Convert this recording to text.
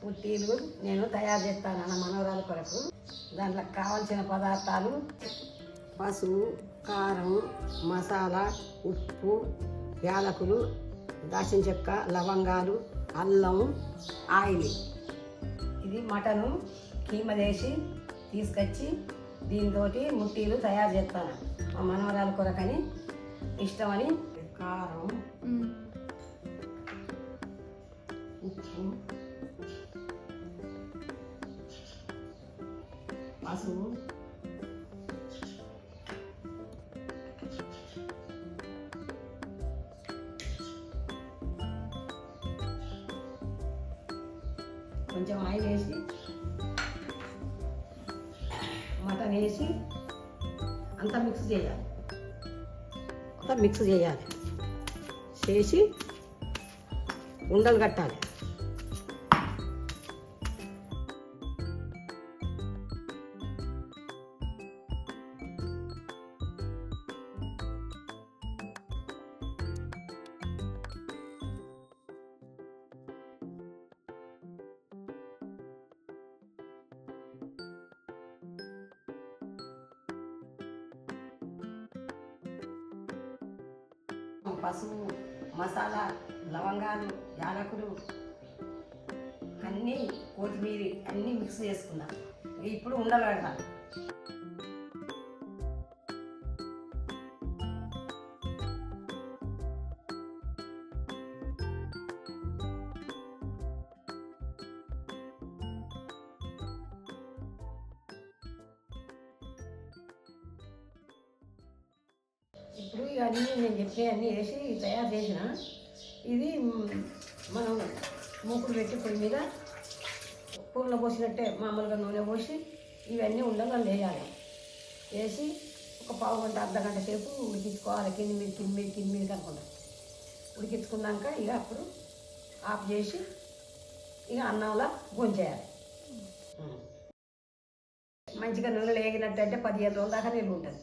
పుట్టీలు నేను తయారు చేస్తాను నా మనవరాల కొరకు. దాంట్లో కావాల్సిన పదార్థాలు పసుపు, కారం, మసాలా, ఉప్పు, యాలకులు, దాల్చిన చెక్క, లవంగాలు, అల్లం, ఆయిల్. ఇది మటను కీమ చేసి తీసుకొచ్చి దీంతో ముట్టీలు తయారు చేస్తాను మా మనవరాల కొరకని ఇష్టమని. కారం, ఉప్పు, పసుపు, కొంచెం ఆయిల్ వేసి మటన్ వేసి అంతా మిక్స్ చేయాలి. చేసి ఉండలు కట్టాలి. పసుపు, మసాలా, లవంగాలు, యాలకులు అన్నీ, కొత్తిమీర అన్నీ మిక్స్ చేసుకున్నా. ఇప్పుడు ఉండలు కడతాను. ఇప్పుడు ఇక అన్నీ నేను చెప్పే అన్నీ వేసి తయారు చేసిన. ఇది మనం మూకుడు పెట్టి పొయ్యి మీద కూరలో పోసినట్టే మామూలుగా నూనె పోసి ఇవన్నీ ఉండలు వేయాలి. వేసి ఒక పావు గంట అర్ధగంట సేపు ఉడికించుకోవాలి. కింది మీద కనుకుంటా ఉడికించుకున్నాక ఇక అప్పుడు ఆఫ్ చేసి ఇక అన్నంలో భోంచేయాలి. మంచిగా నూనెలో వేగినట్టు అంటే 15 రోజుల దాకా నిల్వ ఉంటుంది.